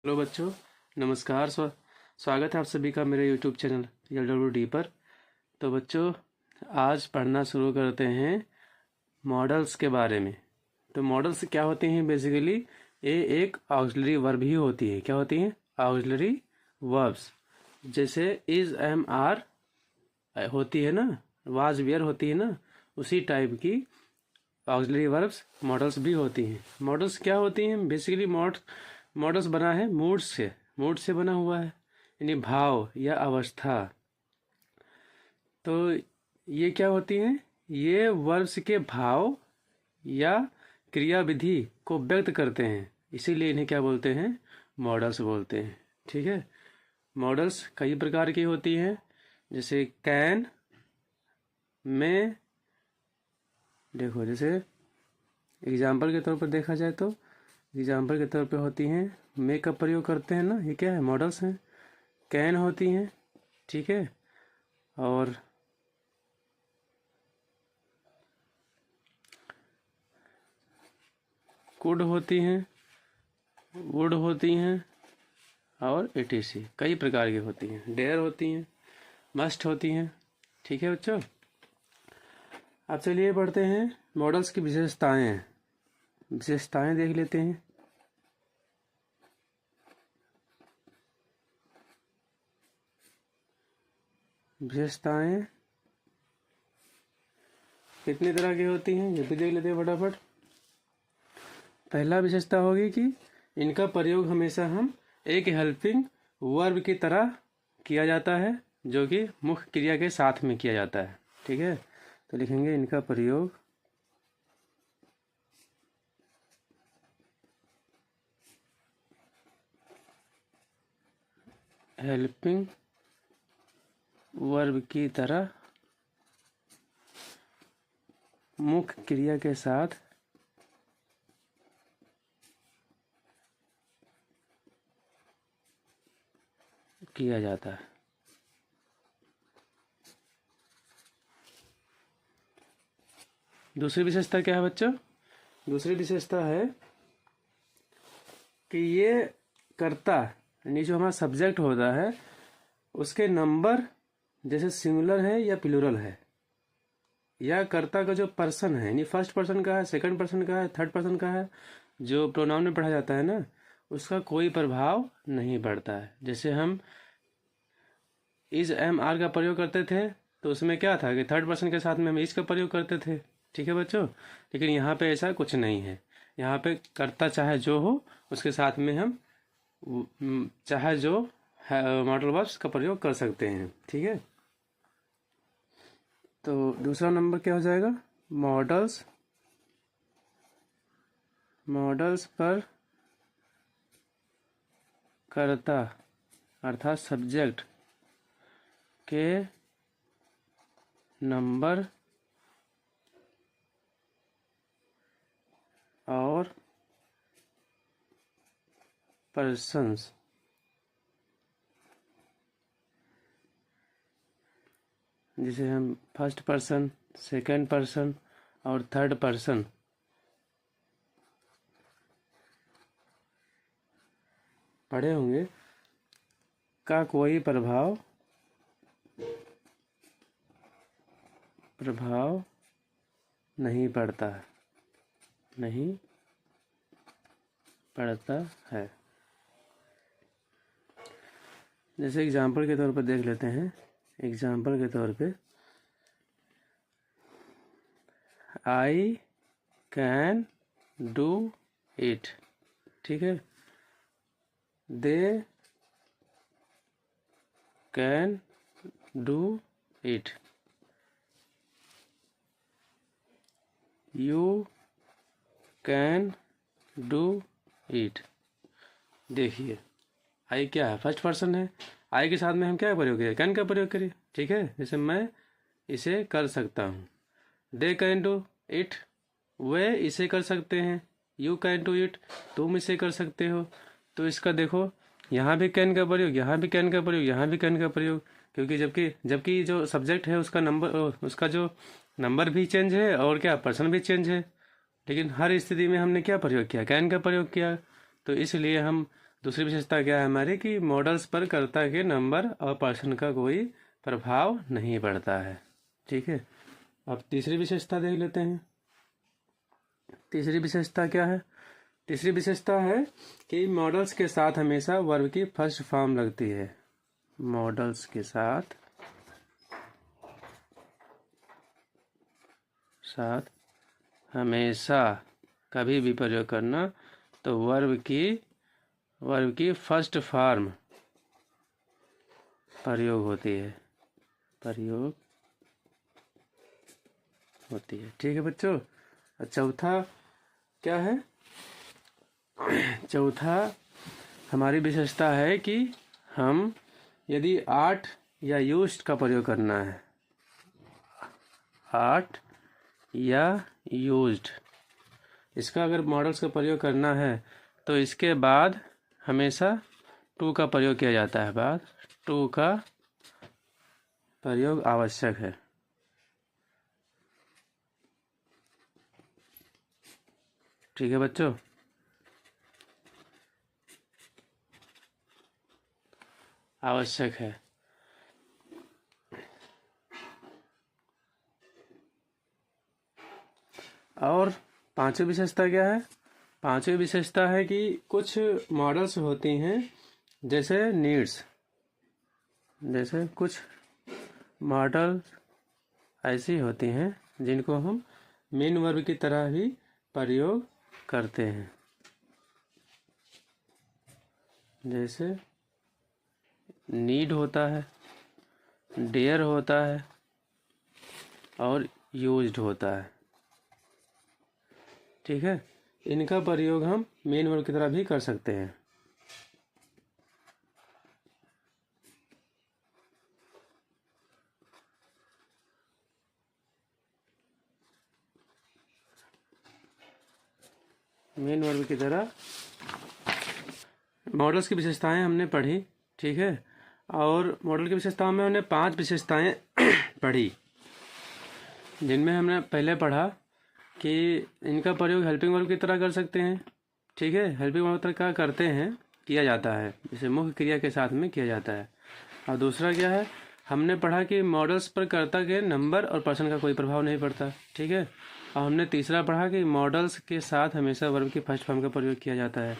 Hello बच्चों, नमस्कार। स्वागत है आप सभी का मेरे यूट्यूब चैनल LWD पर। तो बच्चों, आज पढ़ना शुरू करते हैं मॉडल्स के बारे में। तो मॉडल्स क्या होते हैं? बेसिकली ये एक ऑक्सिलरी वर्ब ही होती है। क्या होती हैं? Auxiliary verbs. जैसे इज, एम, आर होती है ना, वाज, वेयर होती है ना, उसी टाइप की ऑक्सिलरी वर्ब्स मॉडल्स भी होती हैं। मॉडल्स क्या होती हैं? बेसिकली मॉडल्स बना है मूड से बना हुआ है, यानी भाव या अवस्था। तो ये क्या होती हैं? ये वर्ब्स के भाव या क्रियाविधि को व्यक्त करते हैं, इसीलिए इन्हें क्या बोलते हैं? मॉडल्स बोलते हैं। ठीक है। मॉडल्स कई प्रकार की होती हैं, जैसे कैन, में। देखो, जैसे एग्जाम्पल के तौर पर देखा जाए तो एग्जाम्पल के तौर पे होती हैं, मे का प्रयोग करते हैं ना, ये क्या है? मॉडल्स हैं। कैन होती हैं, ठीक है। और कुड होती हैं, वुड होती हैं, और etc कई प्रकार की होती हैं। डेयर होती हैं, मस्ट होती हैं। ठीक है बच्चों, अब चलिए पढ़ते हैं मॉडल्स की विशेषताएं देख लेते हैं। विशेषताएं कितनी तरह की होती हैं ये भी देख लेते हैं फटाफट। पहला विशेषता होगी कि इनका प्रयोग हमेशा हम एक हेल्पिंग वर्ब की तरह किया जाता है, जो कि मुख्य क्रिया के साथ में किया जाता है। ठीक है, तो लिखेंगे इनका प्रयोग हेल्पिंग वर्ब की तरह मुख्य क्रिया के साथ किया जाता है। दूसरी विशेषता क्या है बच्चों? दूसरी विशेषता है कि ये कर्ता, यानी जो हमारा सब्जेक्ट होता है, उसके नंबर जैसे सिंगुलर है या प्लूरल है, या कर्ता का जो पर्सन है, यानी फर्स्ट पर्सन का है, सेकंड पर्सन का है, थर्ड पर्सन का है, जो प्रोनाउन में पढ़ा जाता है ना, उसका कोई प्रभाव नहीं पड़ता है। जैसे हम इज, एम, आर का प्रयोग करते थे, तो उसमें क्या था कि थर्ड पर्सन के साथ में हम इज का प्रयोग करते थे। ठीक है बच्चों, लेकिन यहाँ पे ऐसा कुछ नहीं है। यहाँ पे कर्ता चाहे जो हो, उसके साथ में हम चाहे जो मॉडल वर्ब्स का प्रयोग कर सकते हैं। ठीक है, तो दूसरा नंबर क्या हो जाएगा? मॉडल्स पर कर्ता अर्थात सब्जेक्ट के नंबर और पर्सन्स जिसे हम फर्स्ट पर्सन, सेकंड पर्सन और थर्ड पर्सन पढ़े होंगे, का कोई प्रभाव नहीं पड़ता है। जैसे एग्जाम्पल के तौर पर देख लेते हैं। एग्जाम्पल के तौर पे आई कैन डू इट। ठीक है, they can do it, you can do it. देखिए, आई क्या है? फर्स्ट पर्सन है। आई के साथ में हम क्या प्रयोग करें? कैन का प्रयोग करें। ठीक है, जैसे मैं इसे कर सकता हूँ। दे कैन डू इट, वे इसे कर सकते हैं। यू कैन डू इट, तुम इसे कर सकते हो। तो इसका देखो, यहाँ भी कैन का प्रयोग, यहाँ भी कैन का प्रयोग, यहाँ भी कैन का प्रयोग, क्योंकि जबकि जो सब्जेक्ट है उसका जो नंबर भी चेंज है और क्या पर्सन भी चेंज है, लेकिन हर स्थिति में हमने क्या प्रयोग किया? कैन का प्रयोग किया। तो इसलिए हम दूसरी विशेषता क्या है हमारी कि मॉडल्स पर कर्ता के नंबर और पर्सन का कोई प्रभाव नहीं पड़ता है। ठीक है, अब तीसरी विशेषता देख लेते हैं। तीसरी विशेषता क्या है? तीसरी विशेषता है कि मॉडल्स के साथ हमेशा वर्ब की फर्स्ट फॉर्म लगती है। मॉडल्स के साथ हमेशा कभी भी प्रयोग करना तो वर्ब की फर्स्ट फॉर्म प्रयोग होती है। ठीक है बच्चों। चौथा क्या है? चौथा हमारी विशेषता है कि हम यदि आर्ट या यूज्ड का प्रयोग करना है, आर्ट या यूज्ड, इसका अगर मॉडल्स का प्रयोग करना है तो इसके बाद हमेशा टू का प्रयोग किया जाता है। बाद टू का प्रयोग आवश्यक है। ठीक है बच्चों। आवश्यक है। और पांचवी विशेषता क्या है? पांचवी विशेषता है कि कुछ मॉडल्स होती हैं जैसे नीड्स, जैसे कुछ मॉडल ऐसी होती हैं जिनको हम मेन वर्ब की तरह ही प्रयोग करते हैं। जैसे नीड होता है, डेयर होता है और यूज्ड होता है। ठीक है, इनका प्रयोग हम मेन वर्ब की तरह भी कर सकते हैं। मेन वर्ब की तरह मॉडल्स की विशेषताएं हमने पढ़ी। ठीक है, और मॉडल की विशेषताओं में हमने 5 विशेषताएं पढ़ी, जिनमें हमने पहले पढ़ा कि इनका प्रयोग हेल्पिंग वर्ब की तरह कर सकते हैं। ठीक है, हेल्पिंग वर्ब की तरह करते हैं, किया जाता है, जैसे मुख्य क्रिया के साथ में किया जाता है। और दूसरा क्या है, हमने पढ़ा कि मॉडल्स पर कर्ता के नंबर और पर्सन का कोई प्रभाव नहीं पड़ता। ठीक है, और हमने तीसरा पढ़ा कि मॉडल्स के साथ हमेशा वर्ब की फर्स्ट फॉर्म का प्रयोग किया जाता है।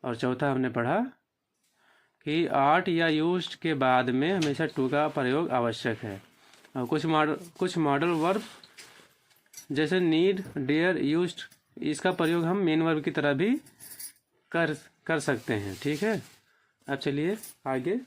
और चौथा हमने पढ़ा कि आर्ट या यूज्ड के बाद में हमेशा टू का प्रयोग आवश्यक है। और कुछ मॉडल वर्ब जैसे नीड, डेयर, यूज्ड, इसका प्रयोग हम मेन वर्ब की तरह भी कर सकते हैं। ठीक है, अब चलिए आगे